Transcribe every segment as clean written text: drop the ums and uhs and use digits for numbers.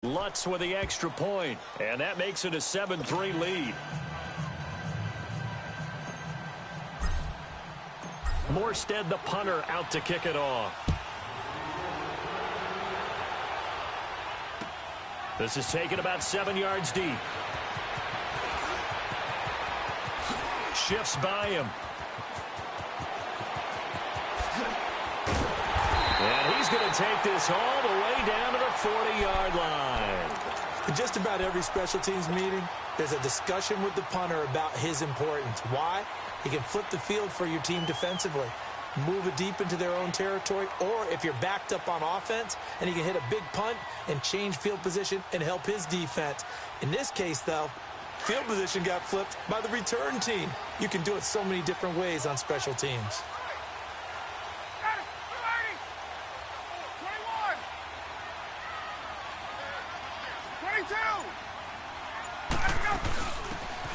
Lutz with the extra point, and that makes it a 7-3 lead. Morstead, the punter, out to kick it off. This is taken about 7 yards deep. Shifts by him. And he's going to take this all the way down to the 40-yard line. In just about every special teams meeting, there's a discussion with the punter about his importance. Why? He can flip the field for your team defensively, move it deep into their own territory, or if you're backed up on offense, and he can hit a big punt and change field position and help his defense. In this case, though, field position got flipped by the return team. You can do it so many different ways on special teams.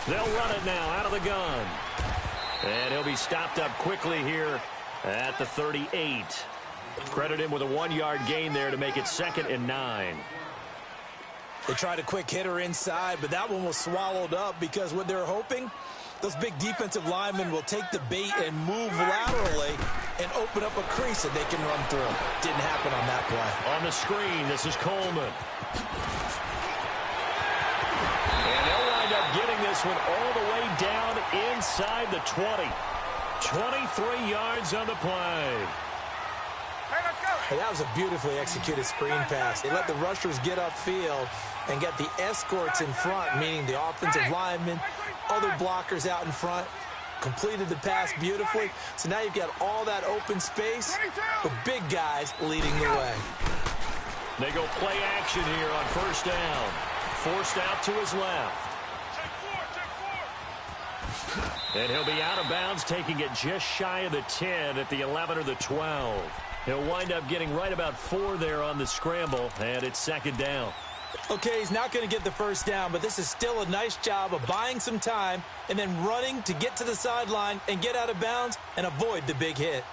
They'll run it now out of the gun. And he'll be stopped up quickly here at the 38. Credit him with a 1-yard gain there to make it 2nd and 9. They tried a quick hitter inside, but that one was swallowed up because what they're hoping, those big defensive linemen will take the bait and move laterally and open up a crease that they can run through. Didn't happen on that play. On the screen, this is Coleman. And they'll wind up getting this one all the way down inside the 20. 23 yards on the play. Hey, that was a beautifully executed screen pass. They let the rushers get upfield and get the escorts in front, meaning the offensive linemen, other blockers out in front. Completed the pass beautifully. So now you've got all that open space with big guys leading the way. They go play action here on first down. Forced out to his left. And he'll be out of bounds, taking it just shy of the 10 at the 11 or the 12. He'll wind up getting right about 4 there on the scramble, and it's 2nd down. Okay, he's not going to get the first down, but this is still a nice job of buying some time and then running to get to the sideline and get out of bounds and avoid the big hit.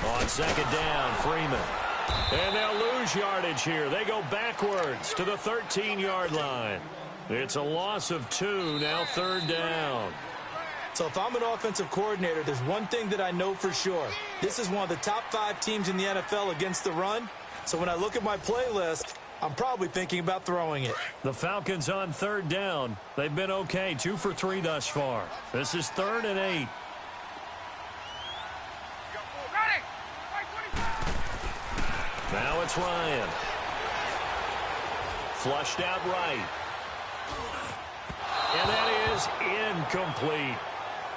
On 2nd down, Freeman. And they'll lose yardage here. They go backwards to the 13-yard line. It's a loss of 2, now 3rd down. So if I'm an offensive coordinator, there's one thing that I know for sure. This is one of the top 5 teams in the NFL against the run. So when I look at my playlist, I'm probably thinking about throwing it. The Falcons on 3rd down. They've been okay, 2 for 3 thus far. This is 3rd and 8. Now it's Ryan. Flushed out right. And that is incomplete.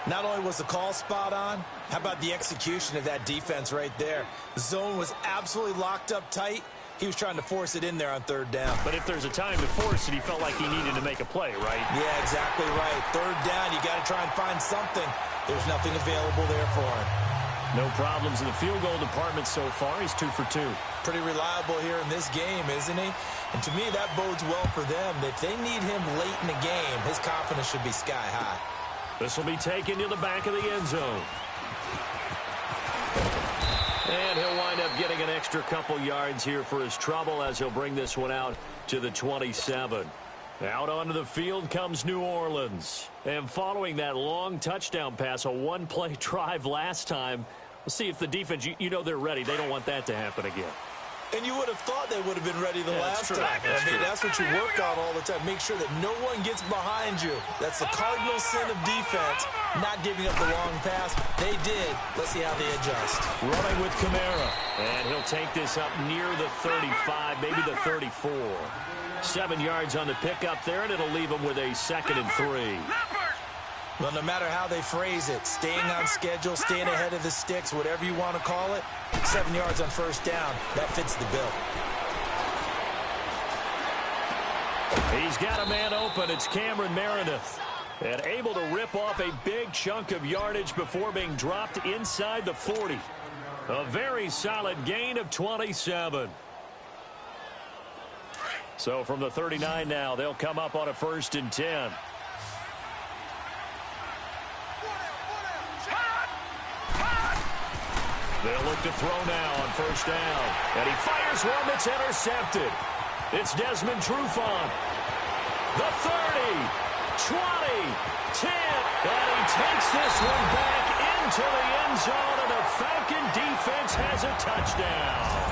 Not only was the call spot on, how about the execution of that defense right there? The zone was absolutely locked up tight. He was trying to force it in there on 3rd down. But if there's a time to force it, he felt like he needed to make a play, right? Yeah, exactly right. 3rd down, you got to try and find something. There's nothing available there for him. No problems in the field goal department so far. He's 2 for 2. Pretty reliable here in this game, isn't he? And to me, that bodes well for them. If they need him late in the game, his confidence should be sky high. This will be taken to the back of the end zone. And he'll wind up getting an extra couple yards here for his trouble as he'll bring this one out to the 27. Out onto the field comes New Orleans. And following that long touchdown pass, a one-play drive last time, we'll see if the defense, you know they're ready. They don't want that to happen again. And you would have thought they would have been ready the last time. I mean, that's what you work on all the time. Make sure that no one gets behind you. That's the cardinal sin of defense, not giving up the long pass. They did. Let's see how they adjust. Running with Kamara. And he'll take this up near the 35, maybe the 34. 7 yards on the pickup there, and it'll leave him with a 2nd and 3. Well, no matter how they phrase it, staying on schedule, staying ahead of the sticks, whatever you want to call it, 7 yards on first down, that fits the bill. He's got a man open. It's Cameron Meredith. And able to rip off a big chunk of yardage before being dropped inside the 40. A very solid gain of 27. So from the 39 now, they'll come up on a 1st and 10. They'll look to throw now on 1st down. And he fires one that's intercepted. It's Desmond Trufant. The 30, 20, 10. And he takes this one back into the end zone, and the Falcon defense has a touchdown.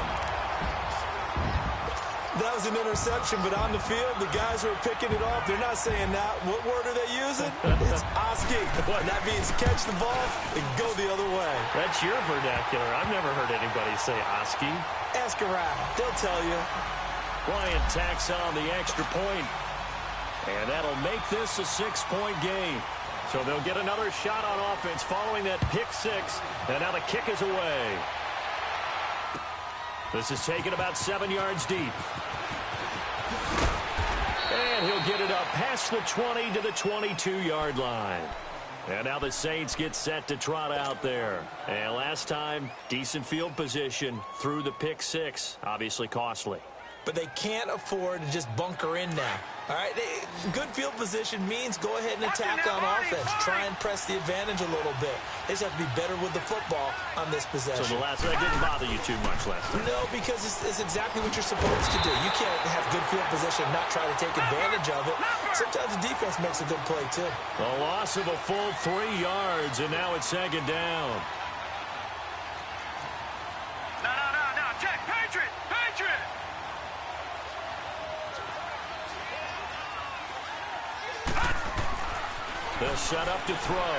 That was an interception, but on the field, the guys who are picking it off, they're not saying that. What word are they using? It's Oski. And that means catch the ball and go the other way. That's your vernacular. I've never heard anybody say Oski. Ask around. They'll tell you. Bryant tacks on the extra point, and that'll make this a 6-point game. So they'll get another shot on offense following that pick 6, and now the kick is away. This is taken about 7 yards deep. And he'll get it up past the 20 to the 22-yard line. And now the Saints get set to trot out there. And last time, decent field position through the pick 6. Obviously costly. But they can't afford to just bunker in now. All right, good field position means go ahead and attack on offense. Try and press the advantage a little bit. They just have to be better with the football on this possession. So the last one didn't bother you too much last time? No, because it's exactly what you're supposed to do. You can't have good field position and not try to take advantage of it. Sometimes the defense makes a good play, too. A loss of a full 3 yards, and now it's 2nd down. No. Check. Patriot. They'll set up to throw.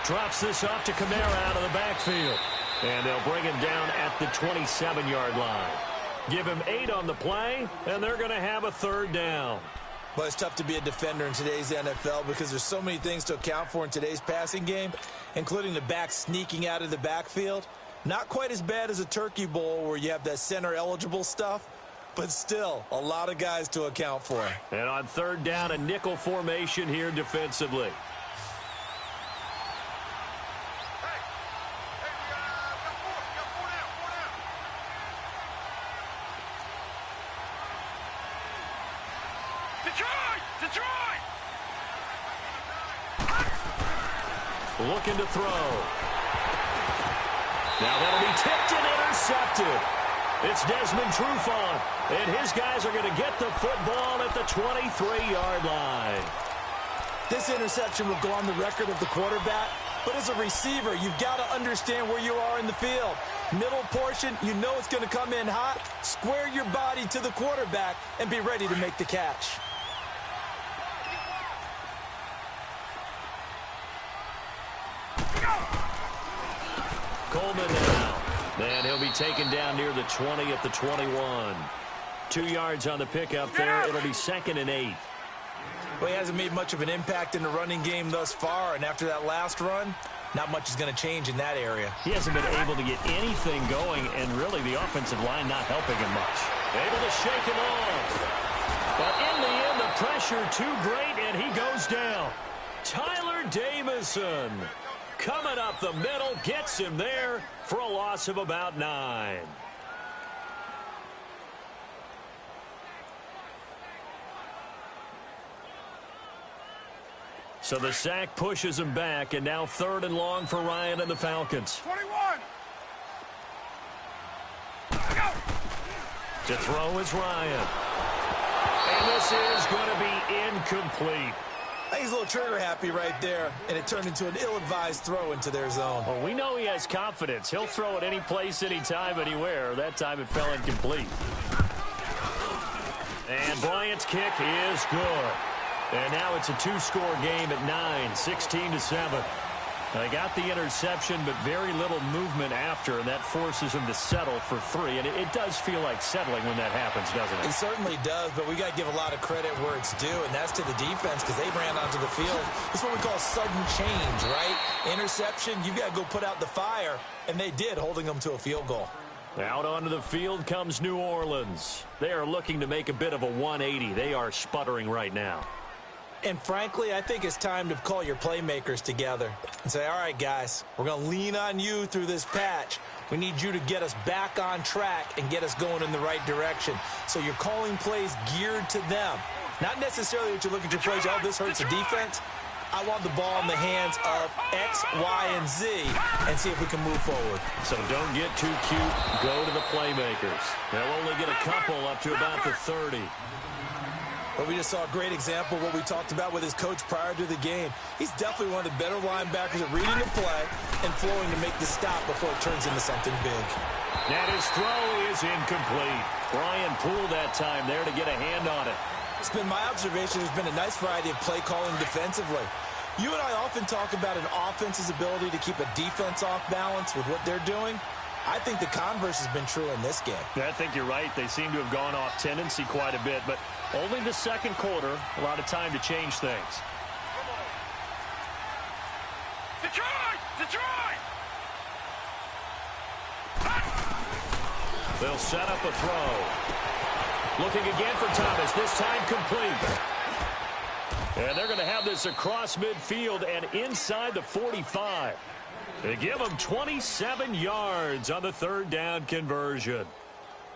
Drops this off to Kamara out of the backfield. And they'll bring him down at the 27-yard line. Give him 8 on the play, and they're going to have a 3rd down. Well, it's tough to be a defender in today's NFL because there's so many things to account for in today's passing game, including the back sneaking out of the backfield. Not quite as bad as a turkey bowl where you have that center-eligible stuff, but still a lot of guys to account for. And on 3rd down, a nickel formation here defensively. Detroit! Looking to throw. Now that'll be tipped and intercepted. It's Desmond Trufant, and his guys are going to get the football at the 23-yard line. This interception will go on the record of the quarterback, but as a receiver, you've got to understand where you are in the field. Middle portion, you know it's going to come in hot. Square your body to the quarterback and be ready to make the catch. Coleman now. And he'll be taken down near the 20 at the 21. 2 yards on the pickup there. It'll be 2nd and 8. Well, he hasn't made much of an impact in the running game thus far, and after that last run, not much is going to change in that area. He hasn't been able to get anything going, and really the offensive line not helping him much. Able to shake him off. But in the end, the pressure too great, and he goes down. Tyler Davison coming up the middle, gets him there for a loss of about 9. So the sack pushes him back, and now 3rd and long for Ryan and the Falcons. 21. To throw is Ryan. And this is going to be incomplete. I think he's a little trigger happy right there, and it turned into an ill-advised throw into their zone. Well, we know he has confidence. He'll throw it any place, anytime, anywhere. That time it fell incomplete. And Bryant's kick is good. And now it's a 2-score game at 9, 16-7. They got the interception, but very little movement after, and that forces him to settle for 3. And it does feel like settling when that happens, doesn't it? It certainly does, but we got to give a lot of credit where it's due, and that's to the defense because they ran onto the field. It's what we call sudden change, right? Interception, you got to go put out the fire, and they did, holding them to a field goal. Out onto the field comes New Orleans. They are looking to make a bit of a 180. They are sputtering right now. And frankly, I think it's time to call your playmakers together and say, all right, guys, we're going to lean on you through this patch. We need you to get us back on track and get us going in the right direction. So you're calling plays geared to them. Not necessarily that you look at your plays, oh, this hurts the defense. I want the ball in the hands of X, Y, and Z and see if we can move forward. So don't get too cute. Go to the playmakers. They'll only get a couple up to about the 30. But we just saw a great example of what we talked about with his coach prior to the game. He's definitely one of the better linebackers at reading the play and flowing to make the stop before it turns into something big. And his throw is incomplete. Brian Poole that time there to get a hand on it. It's been my observation there's been a nice variety of play calling defensively. You and I often talk about an offense's ability to keep a defense off balance with what they're doing. I think the converse has been true in this game. I think you're right. They seem to have gone off tendency quite a bit, but only the second quarter, a lot of time to change things. Detroit! Detroit! They'll set up a throw. Looking again for Thomas, this time complete. And they're going to have this across midfield and inside the 45. They give him 27 yards on the third down conversion.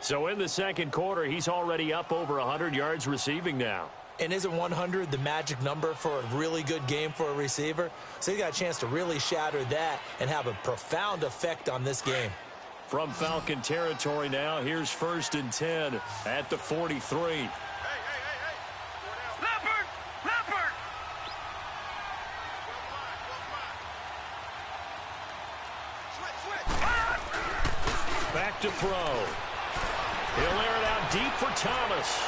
So in the second quarter, he's already up over 100 yards receiving now. And isn't 100 the magic number for a really good game for a receiver? So he got a chance to really shatter that and have a profound effect on this game. From Falcon territory now, here's 1st and 10 at the 43. Leopard! Leopard! Back to throw. He'll air it out deep for Thomas.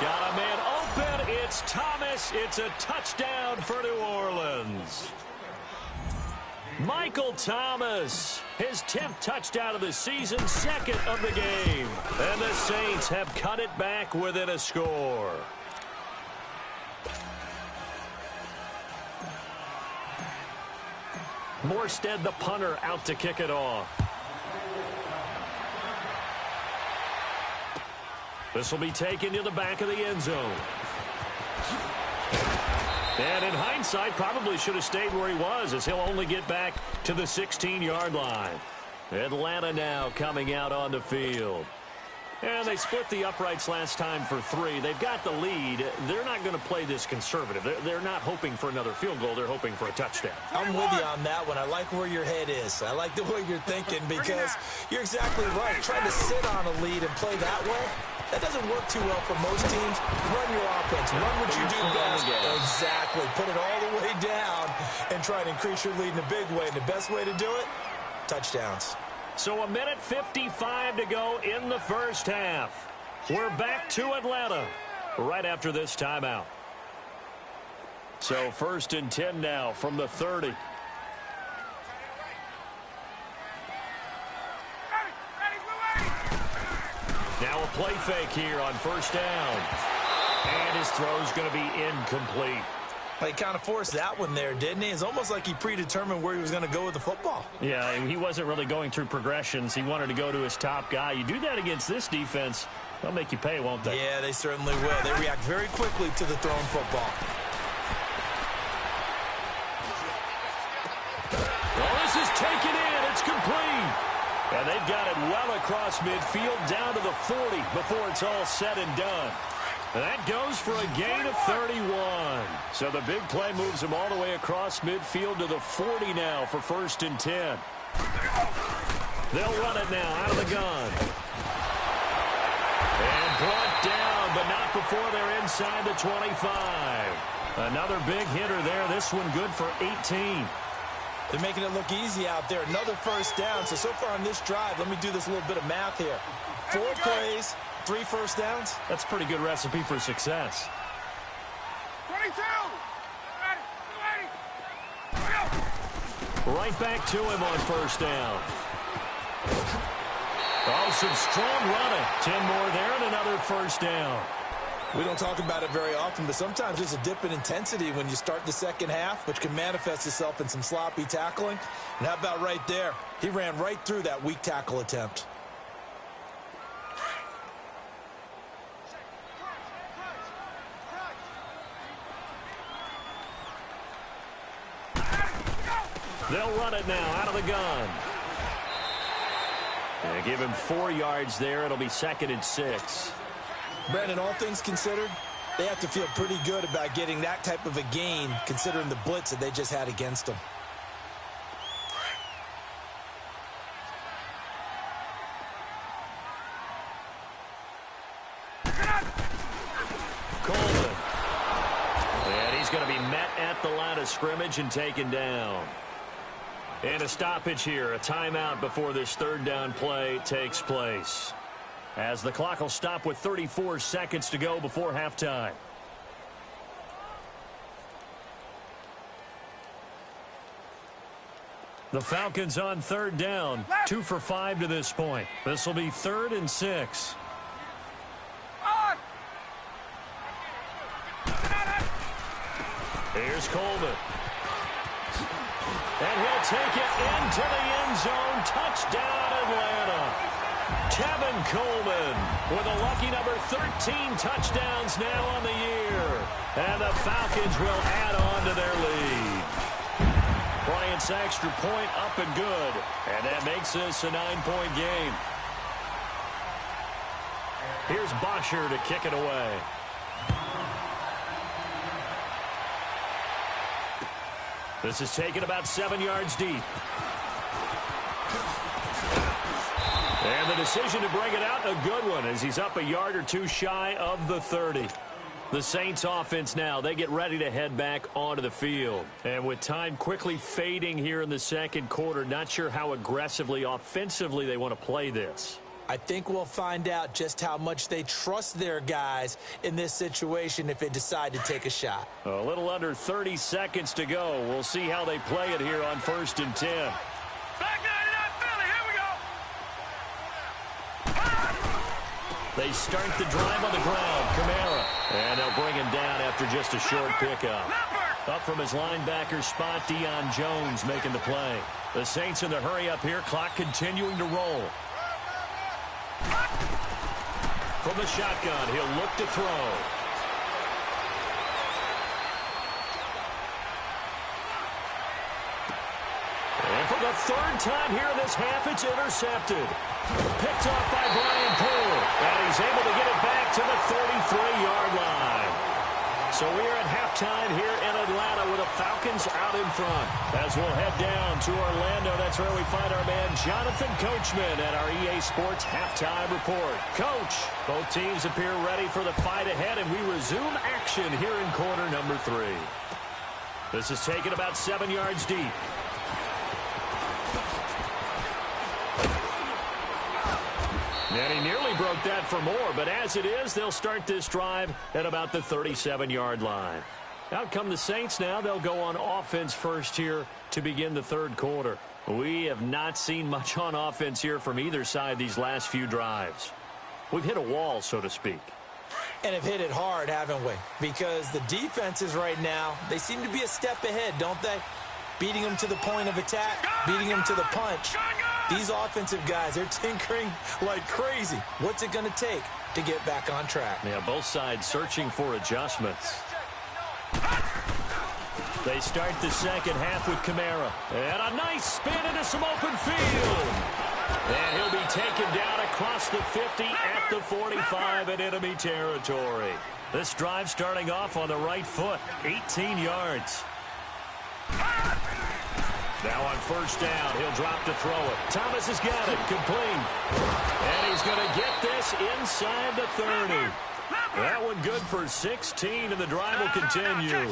Got a man open. It's Thomas. It's a touchdown for New Orleans. Michael Thomas, his 10th touchdown of the season, 2nd of the game. And the Saints have cut it back within a score. Morstead, the punter, out to kick it off. This will be taken to the back of the end zone. And in hindsight, probably should have stayed where he was, as he'll only get back to the 16-yard line. Atlanta now coming out on the field. And they split the uprights last time for 3. They've got the lead. They're not going to play this conservative. They're not hoping for another field goal. They're hoping for a touchdown. I'm with you on that one. I like where your head is. I like the way you're thinking because you're exactly right. Trying to sit on a lead and play that way, that doesn't work too well for most teams. Run your offense. Run what you do best. Exactly. Put it all the way down and try to increase your lead in a big way. And the best way to do it, touchdowns. So 1:55 to go in the first half. We're back to Atlanta right after this timeout. So 1st and 10 now from the 30. Now a play fake here on 1st down. And his throw's going to be incomplete. He kind of forced that one there, didn't he? It's almost like he predetermined where he was going to go with the football. Yeah, he wasn't really going through progressions. He wanted to go to his top guy. You do that against this defense, they'll make you pay, won't they? Yeah, they certainly will. They react very quickly to the thrown football. Well, this is taken in. It's complete. And they've got it well across midfield down to the 40 before it's all said and done. That goes for a gain of 31. So the big play moves them all the way across midfield to the 40 now for 1st and 10. They'll run it now out of the gun. And brought down, but not before they're inside the 25. Another big hitter there. This one good for 18. They're making it look easy out there. Another 1st down. So far on this drive, let me do this little bit of math here. 4 plays, 3 1st downs. That's a pretty good recipe for success. 22! Right back to him on 1st down. Oh, some strong running. 10 more there and another 1st down. We don't talk about it very often, but sometimes there's a dip in intensity when you start the second half, which can manifest itself in some sloppy tackling. And how about right there? He ran right through that weak tackle attempt. They'll run it now out of the gun. And give him 4 yards there. It'll be 2nd and 6. Brandon, all things considered, they have to feel pretty good about getting that type of a gain considering the blitz that they just had against them. Coleman. And he's going to be met at the line of scrimmage and taken down. And a stoppage here, a timeout before this 3rd down play takes place. As the clock will stop with 34 seconds to go before halftime. The Falcons on 3rd down, 2 for 5 to this point. This will be 3rd and 6. Here's Coleman. And he'll take it into the end zone. Touchdown, Atlanta. Tevin Coleman with a lucky number 13 touchdowns now on the year. And the Falcons will add on to their lead. Bryant's extra point up and good. And that makes this a 9-point game. Here's Bosher to kick it away. This is taken about 7 yards deep. And the decision to bring it out, a good one, as he's up a yard or 2 shy of the 30. The Saints offense now, they get ready to head back onto the field. And with time quickly fading here in the 2nd quarter, not sure how aggressively, offensively they want to play this. I think we'll find out just how much they trust their guys in this situation if they decide to take a shot. A little under 30 seconds to go. We'll see how they play it here on 1st and 10. Back 99 Philly, here we go. They start the drive on the ground. Kamara. And they'll bring him down after just a short pickup. Up from his linebacker spot, Deion Jones making the play. The Saints in the hurry up here. Clock continuing to roll. From the shotgun, he'll look to throw. And for the 3rd time here in this half, it's intercepted. Picked off by Brian Poole. And he's able to get it back to the 33-yard line. So we're at halftime here in Atlanta with the Falcons out in front. As we'll head down to Orlando, that's where we find our man Jonathan Coachman at our EA Sports Halftime Report. Coach, both teams appear ready for the fight ahead, and we resume action here in quarter number 3. This is taken about 7 yards deep. And he nearly broke that for more, but as it is, they'll start this drive at about the 37-yard line. Out come the Saints now. They'll go on offense first here to begin the 3rd quarter. We have not seen much on offense here from either side these last few drives. We've hit a wall, so to speak. And have hit it hard, haven't we? Because the defenses right now, they seem to be a step ahead, don't they? Beating them to the point of attack, beating them to the punch. These offensive guys, they're tinkering like crazy. What's it going to take to get back on track? Yeah, both sides searching for adjustments. They start the 2nd half with Kamara. And a nice spin into some open field. And he'll be taken down across the 50 at the 45 in enemy territory. This drive starting off on the right foot, 18 yards. Now on 1st down, he'll drop to throw it. Thomas has got it, complete. And he's going to get this inside the 30. That one good for 16, and the drive will continue.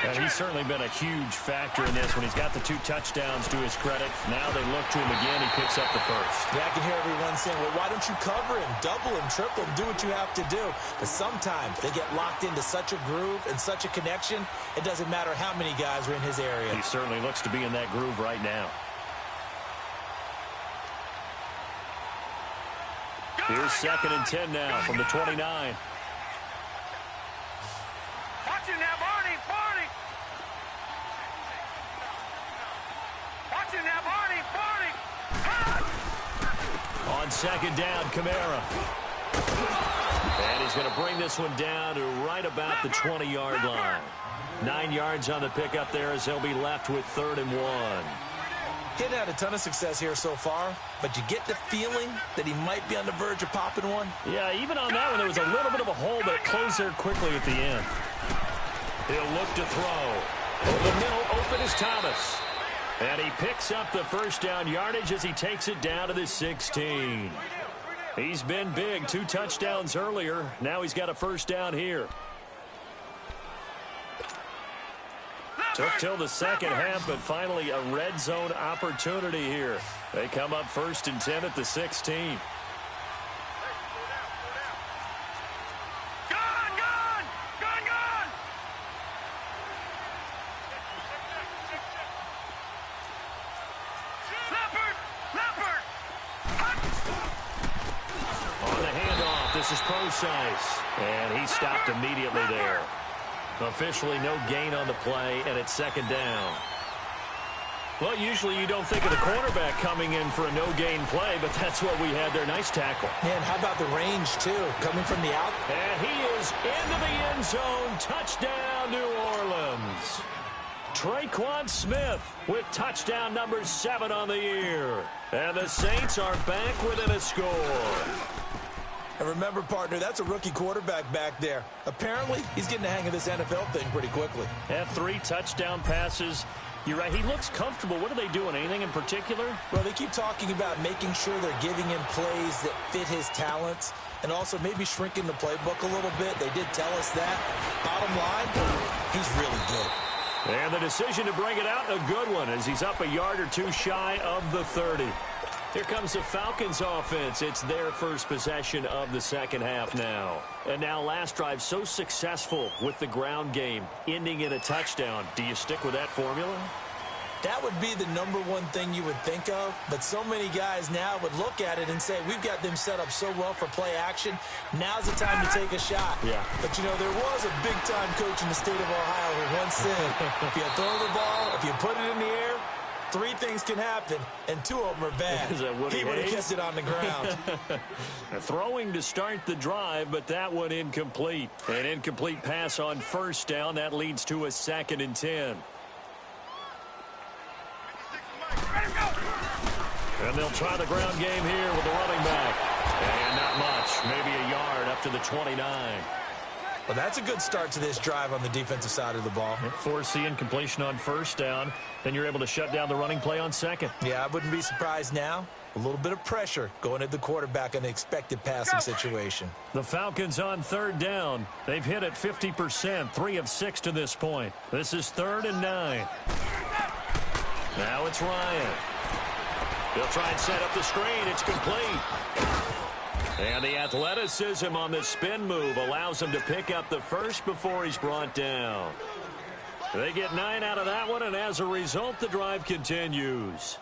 And he's certainly been a huge factor in this when he's got the 2 touchdowns to his credit. Now they look to him again. He picks up the 1st. Yeah, I can hear everyone saying, well, why don't you cover him, double him, triple him, do what you have to do. But sometimes they get locked into such a groove and such a connection, it doesn't matter how many guys are in his area. He certainly looks to be in that groove right now. Here's 2nd and 10 now from the 29. Watch it now, Barney, Barney. Watch it now, Barney, Barney. On 2nd down, Kamara. And he's going to bring this one down to right about the 20-yard line. 9 yards on the pickup there as he'll be left with 3rd and 1. He's had a ton of success here so far, but you get the feeling that he might be on the verge of popping one. Yeah, even on that one, there was a little bit of a hole, but it closed there quickly at the end. He'll look to throw. Over the middle, open is Thomas. And he picks up the first down yardage as he takes it down to the 16. He's been big, 2 touchdowns earlier. Now he's got a first down here. Took till the second half, but finally a red zone opportunity here. They come up 1st and 10 at the 16. This is Procise, and he stopped immediately there. Officially no gain on the play, and it's 2nd down. Well, usually you don't think of the cornerback coming in for a no-gain play, but that's what we had there. Nice tackle. And how about the range, too, coming from the out? And he is into the end zone. Touchdown, New Orleans. Traquan Smith with touchdown number 7 on the year. And the Saints are back within a score. And remember, partner, that's a rookie quarterback back there. Apparently, he's getting the hang of this NFL thing pretty quickly. Had 3 touchdown passes. You're right, he looks comfortable. What are they doing? Anything in particular? Well, they keep talking about making sure they're giving him plays that fit his talents and also maybe shrinking the playbook a little bit. They did tell us that. Bottom line, he's really good. And the decision to bring it out, a good one, as he's up a yard or 2 shy of the 30. Here comes the Falcons offense. It's their first possession of the second half now. And now last drive so successful with the ground game, ending in a touchdown. Do you stick with that formula? That would be the #1 thing you would think of, but so many guys now would look at it and say, we've got them set up so well for play action, now's the time to take a shot. Yeah. But, you know, there was a big-time coach in the state of Ohio who once said, if you throw the ball, if you put it in the air, 3 things can happen, and 2 of them are bad. He would have kept it on the ground. Throwing to start the drive, but that one incomplete. An incomplete pass on first down. That leads to a 2nd and 10. And they'll try the ground game here with the running back. And not much. Maybe a yard up to the 29. Well, that's a good start to this drive on the defensive side of the ball. Force the incompletion on first down. Then you're able to shut down the running play on 2nd. Yeah, I wouldn't be surprised now. A little bit of pressure going at the quarterback in an expected passing situation. The Falcons on 3rd down. They've hit it 50%, 3 of 6 to this point. This is 3rd and 9. Now it's Ryan. He'll try and set up the screen. It's complete. And the athleticism on the spin move allows him to pick up the first before he's brought down. They get 9 out of that one, and as a result, the drive continues.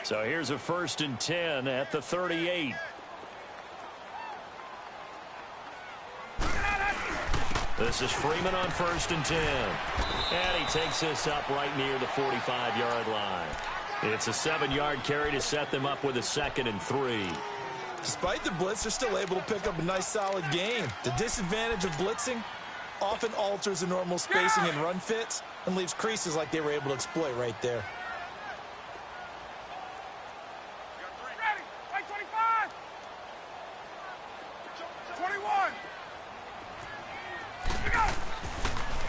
So here's a 1st and 10 at the 38. This is Freeman on 1st and 10. And he takes this up right near the 45-yard line. It's a 7-yard carry to set them up with a 2nd and 3. Despite the blitz, they're still able to pick up a nice, solid gain. The disadvantage of blitzing often alters the normal spacing and run fits and leaves creases like they were able to exploit right there. Ready. Right 25. 21. You got it.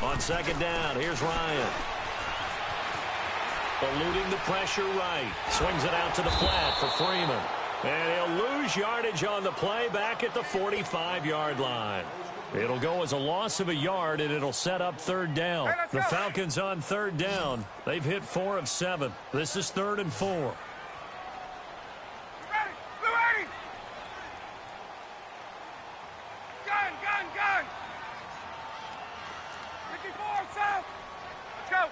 On 2nd down, here's Ryan. Eluding the pressure right. Swings it out to the flat for Freeman. And he'll lose yardage on the play back at the 45-yard line. It'll go as a loss of a yard, and it'll set up 3rd down. The Falcons on 3rd down. They've hit 4 of 7. This is 3rd and 4. Ready. Blue 80. Gun, gun, gun. 54, South. Let's go.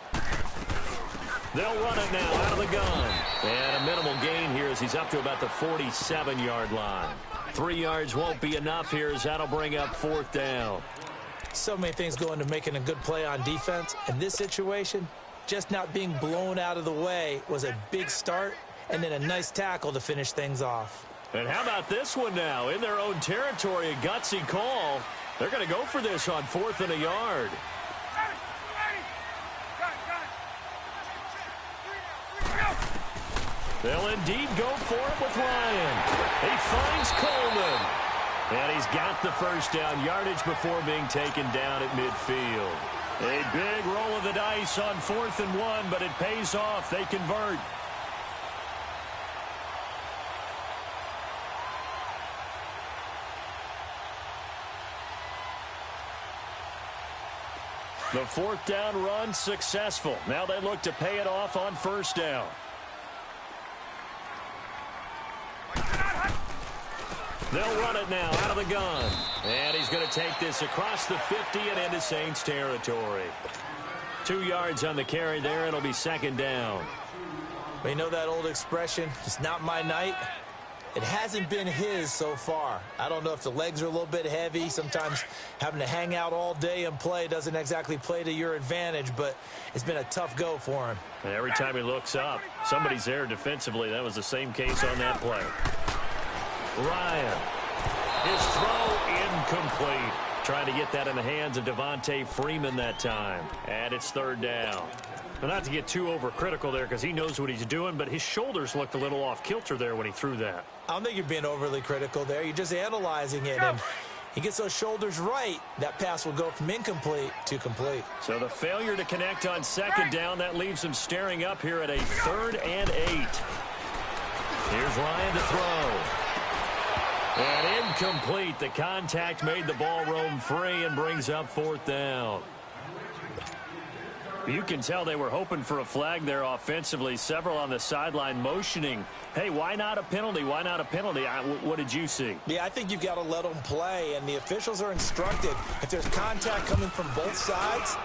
They'll run it now out of the gun. And a minimal gain here as he's up to about the 47-yard line. 3 yards won't be enough here as that'll bring up 4th down. So many things go into making a good play on defense. In this situation, just not being blown out of the way was a big start, and then a nice tackle to finish things off. And how about this one now? In their own territory, a gutsy call. They're going to go for this on 4th and a yard. They'll indeed go for it with Ryan. He finds Coleman. And he's got the first down yardage before being taken down at midfield. A big roll of the dice on 4th and 1, but it pays off. They convert. The 4th down run successful. Now they look to pay it off on 1st down. They'll run it now out of the gun. And he's going to take this across the 50 and into Saints territory. 2 yards on the carry there. It'll be 2nd down. We know that old expression, it's not my night. It hasn't been his so far. I don't know if the legs are a little bit heavy. Sometimes having to hang out all day and play doesn't exactly play to your advantage, but it's been a tough go for him. And every time he looks up, somebody's there defensively. That was the same case on that play. Ryan, his throw incomplete. Trying to get that in the hands of Devontae Freeman that time. And it's 3rd down. Well, not to get too overcritical there because he knows what he's doing, but his shoulders looked a little off kilter there when he threw that. I don't think you're being overly critical there. You're just analyzing it, and he gets those shoulders right. That pass will go from incomplete to complete. So the failure to connect on 2nd down, that leaves him staring up here at a 3rd and 8. Here's Ryan to throw. And incomplete. The contact made the ball roam free and brings up 4th down. You can tell they were hoping for a flag there offensively. Several on the sideline motioning, hey, why not a penalty? Why not a penalty? What did you see? Yeah, I think you've got to let them play, and the officials are instructed. If there's contact coming from both sides,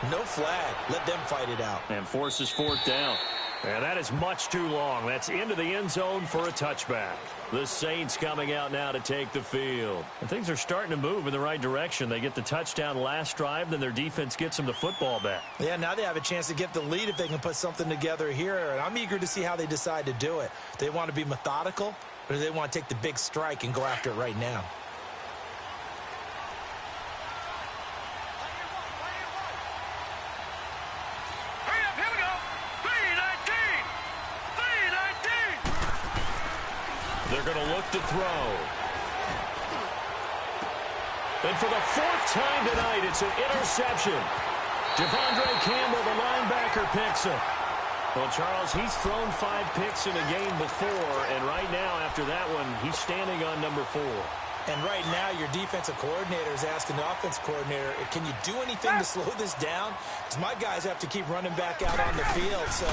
no flag. Let them fight it out. And forces 4th down. And that is much too long. That's into the end zone for a touchback. The Saints coming out now to take the field. And things are starting to move in the right direction. They get the touchdown last drive, then their defense gets them the football back. Yeah, now they have a chance to get the lead if they can put something together here. And I'm eager to see how they decide to do it. Do they want to be methodical, or do they want to take the big strike and go after it right now? They're going to look to throw. And for the 4th time tonight, it's an interception. Devondre Campbell, the linebacker, picks him. Well, Charles, he's thrown 5 picks in a game before, and right now, after that one, he's standing on number 4. And right now, your defensive coordinator is asking the offensive coordinator, can you do anything to slow this down? Because my guys have to keep running back out on the field. So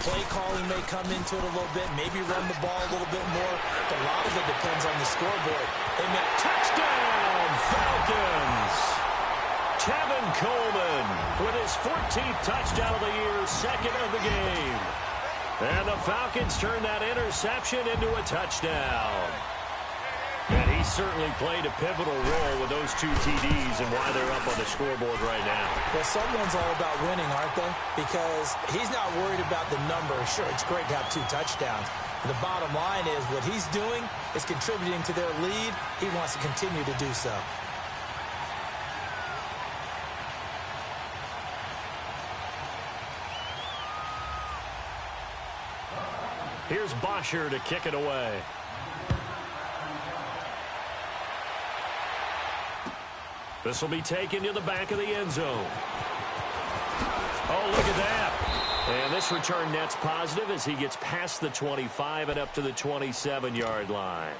play calling may come into it a little bit, maybe run the ball a little bit more. But a lot of it depends on the scoreboard. Amen. Touchdown, Falcons! Tevin Coleman with his 14th touchdown of the year, 2nd of the game. And the Falcons turn that interception into a touchdown. And he certainly played a pivotal role with those 2 TDs and why they're up on the scoreboard right now. Well, someone's all about winning, aren't they? Because he's not worried about the number. Sure, it's great to have 2 touchdowns. But the bottom line is what he's doing is contributing to their lead. He wants to continue to do so. Here's Bosher to kick it away. This will be taken to the back of the end zone. Oh, look at that. And this return net's positive as he gets past the 25 and up to the 27-yard line.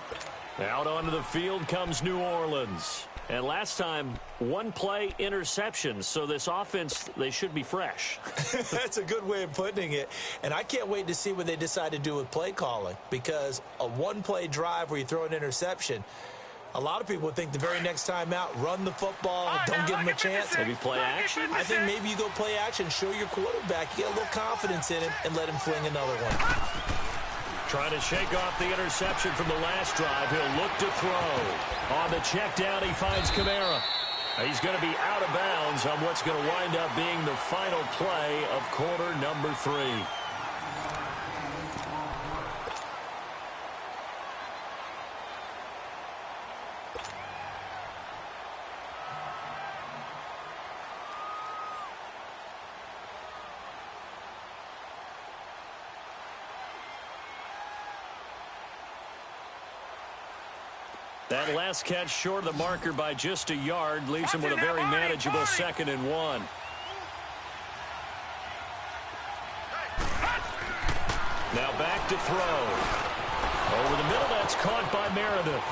Out onto the field comes New Orleans. And last time, 1 play interception. So this offense, they should be fresh. That's a good way of putting it. And I can't wait to see what they decide to do with play calling. Because a 1-play drive where you throw an interception, a lot of people would think the very next time out, run the football, don't give them a chance. Maybe play action? I think maybe you go play action, show your quarterback, you get a little confidence in him, and let him fling another one. Trying to shake off the interception from the last drive. He'll look to throw. On the check down, he finds Kamara. He's going to be out of bounds on what's going to wind up being the final play of quarter number 3. That last catch short of the marker by just a yard leaves him with a very manageable 2nd and 1. Now back to throw. Over the middle, that's caught by Meredith.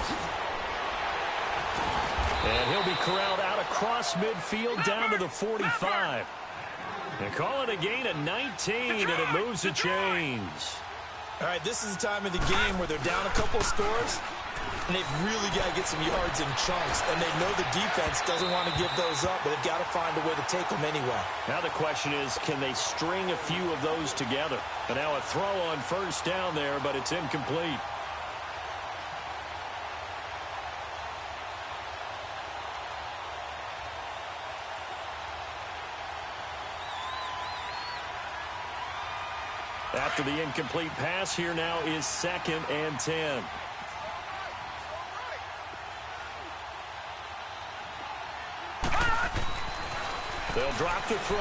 And he'll be corralled out across midfield down to the 45. And call it a gain of 19, and it moves the chains. All right, this is the time of the game where they're down a couple of scores, and they've really got to get some yards in chunks, and they know the defense doesn't want to give those up, but they've got to find a way to take them anyway. Now the question is, can they string a few of those together? And now a throw on first down there, but it's incomplete. After the incomplete pass, here now is 2nd and 10. They'll drop the throw.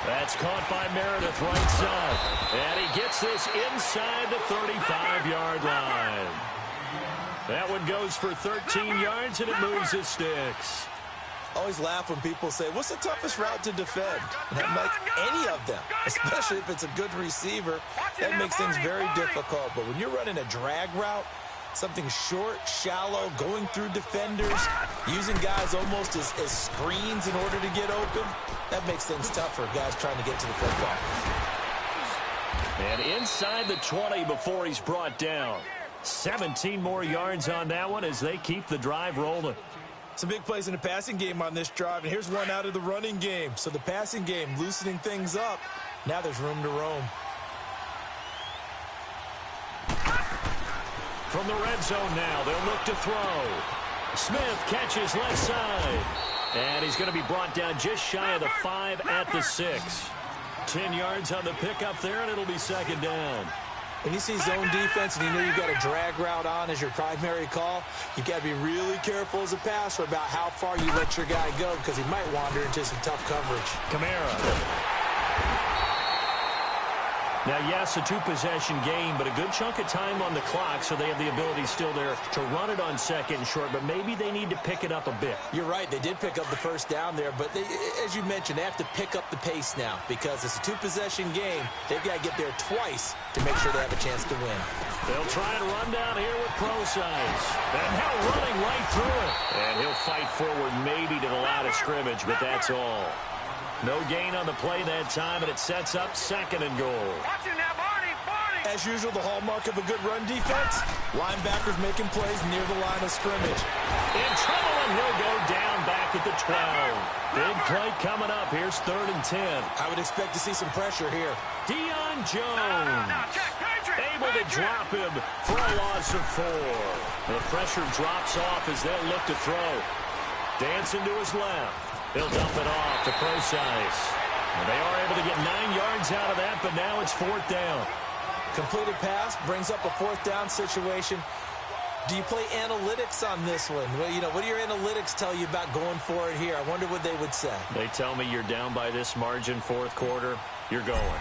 That's caught by Meredith right side. And he gets this inside the 35-yard line. That one goes for 13 yards, and it moves his sticks. I always laugh when people say, what's the toughest route to defend? And I'm like, any of them, especially if it's a good receiver. That makes things very difficult. But when you're running a drag route, something short, shallow, going through defenders, using guys almost as screens in order to get open, that makes things tough for guys trying to get to the football. And inside the 20 before he's brought down. 17 more yards on that one as they keep the drive rolling. Some big plays in the passing game on this drive, and here's one out of the running game. So the passing game loosening things up. Now there's room to roam. From the red zone now, they'll look to throw. Smith catches left side. And he's going to be brought down just shy of the 5 at the 6. 10 yards on the pickup there, and it'll be 2nd down. When you see zone defense and you know you've got a drag route on as your primary call, you've got to be really careful as a passer about how far you let your guy go because he might wander into some tough coverage. Kamara. Now, yes, a 2-possession game, but a good chunk of time on the clock, so they have the ability still there to run it on 2nd and short, but maybe they need to pick it up a bit. You're right. They did pick up the first down there, but they, as you mentioned, they have to pick up the pace now because it's a 2-possession game. They've got to get there twice to make sure they have a chance to win. They'll try and run down here with pro size. And now running right through it. And he'll fight forward maybe to the line of scrimmage, but that's all. No gain on the play that time, and it sets up 2nd and goal. As usual, the hallmark of a good run defense, linebackers making plays near the line of scrimmage. In trouble, and he'll go down back at the 12. Big play coming up. Here's 3rd and 10. I would expect to see some pressure here. Deion Jones able to drop him for a loss of 4. The pressure drops off as they'll look to throw. Dancing to his left. He'll dump it off to Procise. And they are able to get 9 yards out of that, but now it's 4th down. Completed pass brings up a 4th down situation. Do you play analytics on this one? Well, you know, what do your analytics tell you about going for it here? I wonder what they would say. They tell me you're down by this margin 4th quarter, you're going.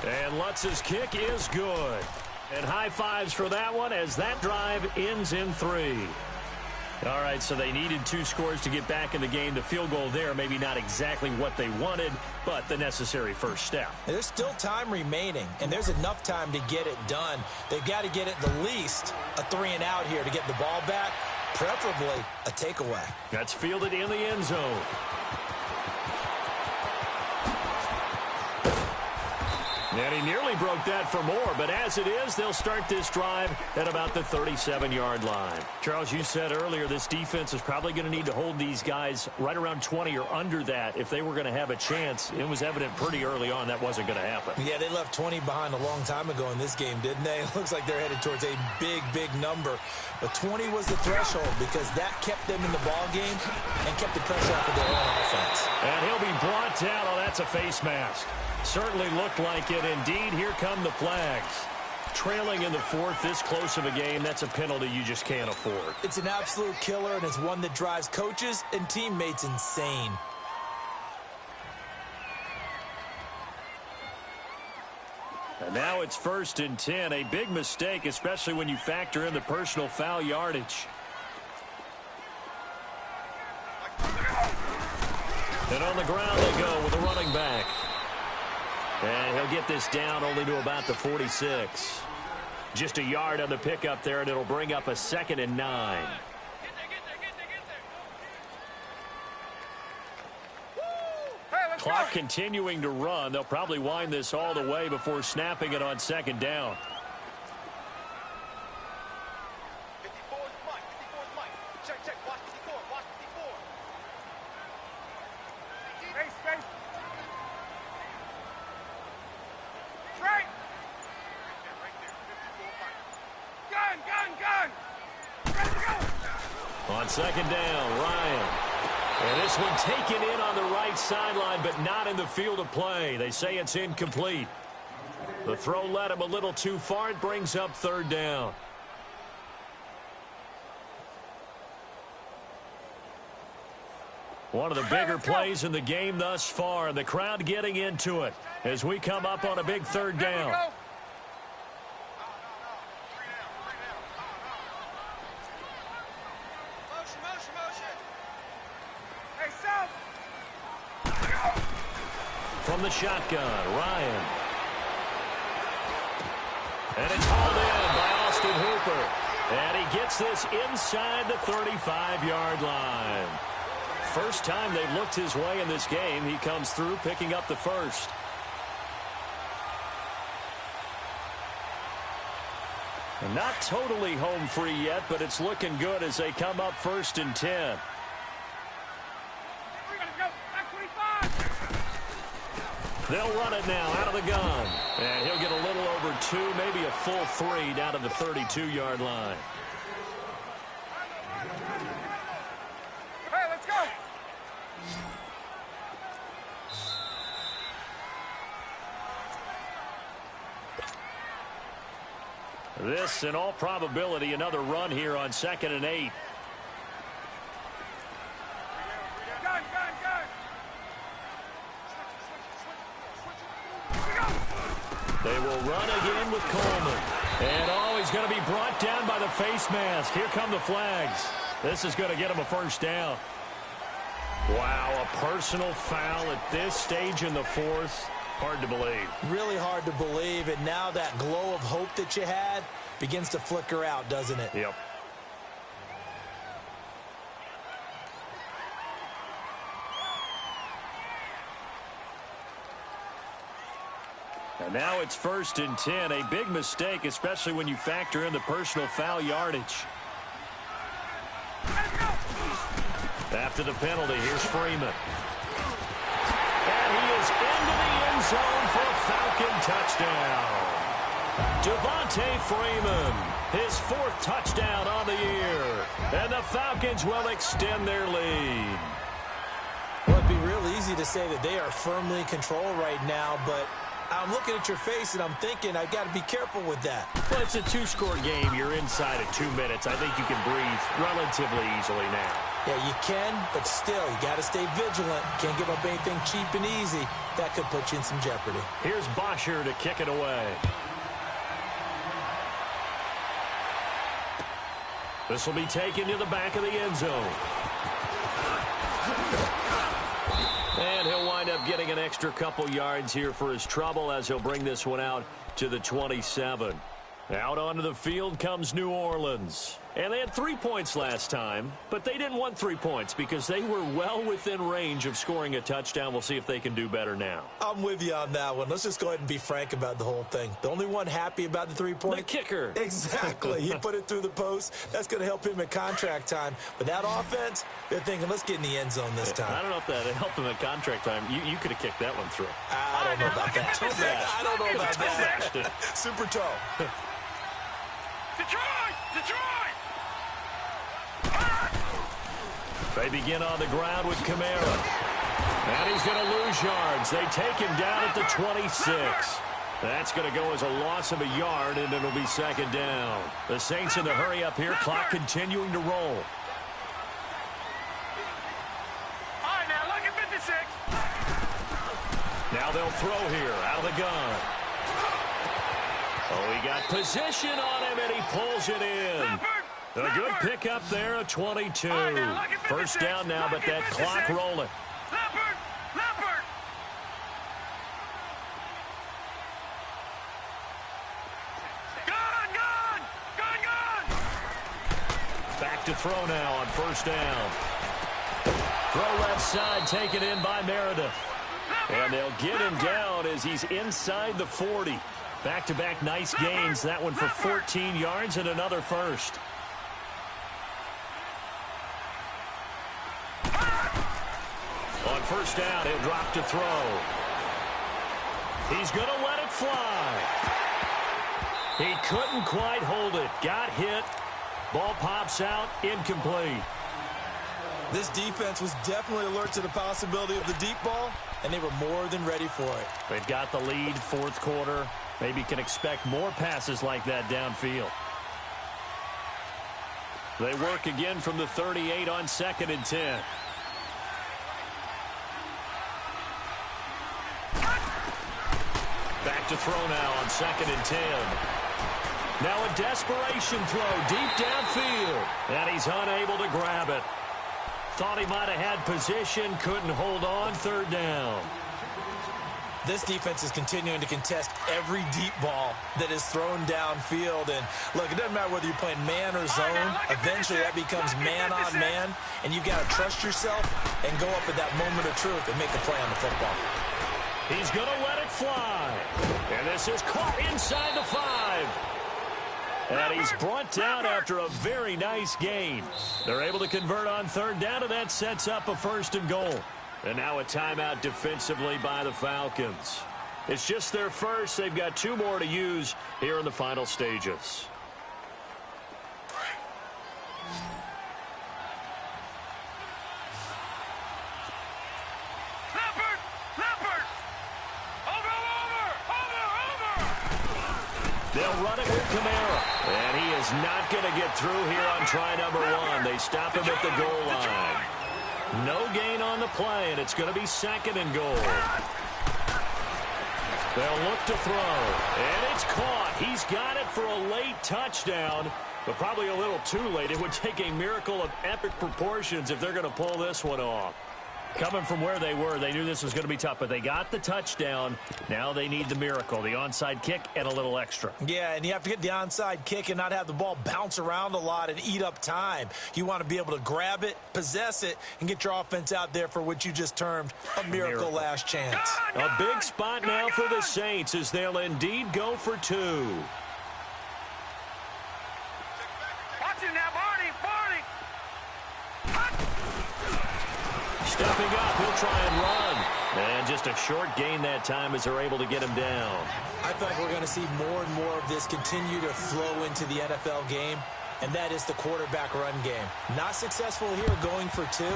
And Lutz's kick is good. And high fives for that one as that drive ends in 3. All right, so they needed 2 scores to get back in the game. The field goal there, maybe not exactly what they wanted, but the necessary first step. There's still time remaining, and there's enough time to get it done. They've got to get at the least a 3 and out here to get the ball back, preferably a takeaway. That's fielded in the end zone. And he nearly broke that for more, but as it is, they'll start this drive at about the 37-yard line. Charles, you said earlier this defense is probably going to need to hold these guys right around 20 or under that if they were going to have a chance. It was evident pretty early on that wasn't going to happen. Yeah, they left 20 behind a long time ago in this game, didn't they? It looks like they're headed towards a big, big number. But 20 was the threshold because that kept them in the ball game and kept the pressure off of their own offense. And he'll be brought down. Oh, that's a face mask. Certainly looked like it. Indeed, here come the flags. Trailing in the fourth, this close of a game, that's a penalty you just can't afford. It's an absolute killer, and it's one that drives coaches and teammates insane. And now it's 1st and 10. A big mistake, especially when you factor in the personal foul yardage. And on the ground they go with a running back. And he'll get this down only to about the 46. Just a yard on the pickup there, and it'll bring up a 2nd and 9. Clock continuing to run. They'll probably wind this all the way before snapping it on 2nd down. On 2nd down, Ryan. And this one taken in on the right sideline, but not in the field of play. They say it's incomplete. The throw led him a little too far. It brings up 3rd down. One of the bigger plays in the game thus far, and the crowd getting into it as we come up on a big 3rd down. From the shotgun, Ryan. And it's hauled in by Austin Hooper. And he gets this inside the 35-yard line. First time they've looked his way in this game. He comes through picking up the first. And not totally home free yet, but it's looking good as they come up 1st and 10. They'll run it now out of the gun. And he'll get a little over 2, maybe a full 3 down to the 32-yard line. Hey, let's go. This, in all probability, another run here on 2nd and 8. They will run again with Coleman. And, oh, he's going to be brought down by the face mask. Here come the flags. This is going to get him a 1st down. Wow, a personal foul at this stage in the 4th. Hard to believe. Really hard to believe, and now that glow of hope that you had begins to flicker out, doesn't it? Yep. And now it's 1st and 10. A big mistake, especially when you factor in the personal foul yardage. After the penalty, here's Freeman. And he is into the end zone for a Falcon touchdown. Devontae Freeman, his 4th touchdown on the year. And the Falcons will extend their lead. Well, it'd be real easy to say that they are firmly in control right now, but I'm looking at your face and I'm thinking I got to be careful with that. Well, it's a 2-score game. You're inside of 2 minutes. I think you can breathe relatively easily now. Yeah, you can, but still, you got to stay vigilant. Can't give up anything cheap and easy. That could put you in some jeopardy. Here's Bosher to kick it away. This will be taken to the back of the end zone. And he'll wind up getting an extra couple yards here for his trouble as he'll bring this one out to the 27. Out onto the field comes New Orleans. And they had 3 points last time, but they didn't want 3 points because they were well within range of scoring a touchdown. We'll see if they can do better now. I'm with you on that one. Let's just go ahead and be frank about the whole thing. The only one happy about the 3-point? The kicker. Exactly. He put it through the post. That's going to help him at contract time. But that offense, they're thinking, let's get in the end zone this time. I don't know if that helped him at contract time. You could have kicked that one through. I don't know about that. I don't know about that. Super tall. Detroit! They begin on the ground with Kamara. And he's going to lose yards. They take him down at the 26. That's going to go as a loss of a yard, and it'll be second down. The Saints in the hurry up here, clock continuing to roll. All right, now look at 56. Now they'll throw here out of the gun. Oh, he got position on him, and he pulls it in. A good pickup there, a 22. First down now, but that clock rolling. Leopard! Gun! Back to throw now on first down. Throw left side, taken in by Meredith. And they'll get him down as he's inside the 40. Back-to-back nice gains. That one for 14 yards and another first. On first down, he'll drop to throw. He's going to let it fly. He couldn't quite hold it. Got hit. Ball pops out. Incomplete. This defense was definitely alert to the possibility of the deep ball, and they were more than ready for it. They've got the lead, fourth quarter. Maybe can expect more passes like that downfield. They work again from the 38 on 2nd and 10. Back to throw now on 2nd and 10. Now a desperation throw deep downfield. And he's unable to grab it. Thought he might have had position, couldn't hold on, third down. This defense is continuing to contest every deep ball that is thrown downfield. And, look, it doesn't matter whether you're playing man or zone. Eventually, that becomes man on man, and you've got to trust yourself and go up at that moment of truth and make a play on the football. He's going to let it fly. And this is caught inside the 5. And he's brought down after a very nice gain. They're able to convert on third down, and that sets up a 1st and goal. And now a timeout defensively by the Falcons. It's just their first. They've got 2 more to use here in the final stages. Leopard! Over! They'll run it with Kamara. And he is not going to get through here on try number 1. They stop him at the goal line. No gain on the play, and it's going to be 2nd and goal. They'll look to throw, and it's caught. He's got it for a late touchdown, but probably a little too late. It would take a miracle of epic proportions if they're going to pull this one off. Coming from where they were, they knew this was going to be tough, but they got the touchdown. Now they need the miracle, the onside kick and a little extra. Yeah, and you have to get the onside kick and not have the ball bounce around a lot and eat up time. You want to be able to grab it, possess it, and get your offense out there for what you just termed a miracle last chance. A big spot now for the Saints as they'll indeed go for 2. Watch it now, Barney! Stepping up, he'll try and run. And just a short gain that time as they're able to get him down. I feel like we're going to see more and more of this continue to flow into the NFL game, and that is the quarterback run game. Not successful here going for 2,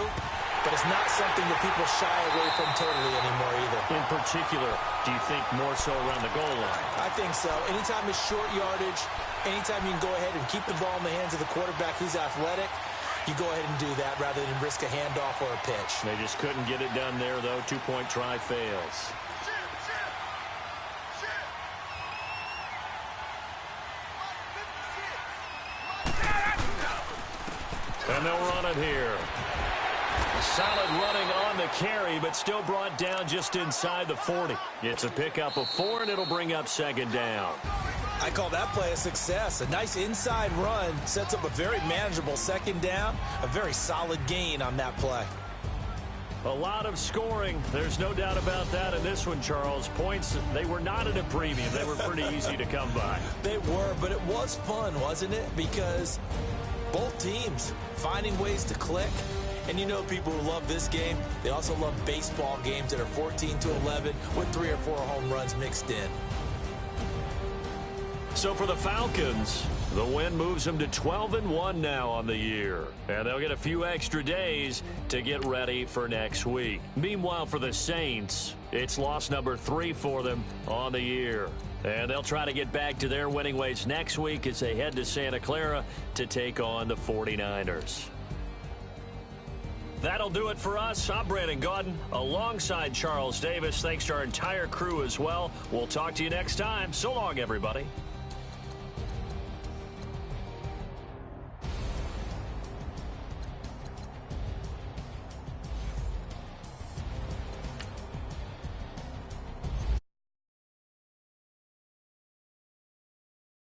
but it's not something that people shy away from totally anymore either. In particular, do you think more so around the goal line? I think so. Anytime it's short yardage, anytime you can go ahead and keep the ball in the hands of the quarterback who's athletic, you go ahead and do that rather than risk a handoff or a pitch. They just couldn't get it done there, though. 2-point try fails. And they'll run it here. Solid running on the carry, but still brought down just inside the 40. It's a pickup of 4, and it'll bring up 2nd down. I call that play a success. A nice inside run sets up a very manageable second down, a very solid gain on that play. A lot of scoring. There's no doubt about that in this one, Charles. Points, they were not at a premium. They were pretty easy to come by. They were, but it was fun, wasn't it? Because both teams finding ways to click. And you know people who love this game, they also love baseball games that are 14-11 with 3 or 4 home runs mixed in. So for the Falcons, the win moves them to 12-1 now on the year. And they'll get a few extra days to get ready for next week. Meanwhile, for the Saints, it's loss number 3 for them on the year. And they'll try to get back to their winning ways next week as they head to Santa Clara to take on the 49ers. That'll do it for us. I'm Brandon Gaudin alongside Charles Davis. Thanks to our entire crew as well. We'll talk to you next time. So long, everybody.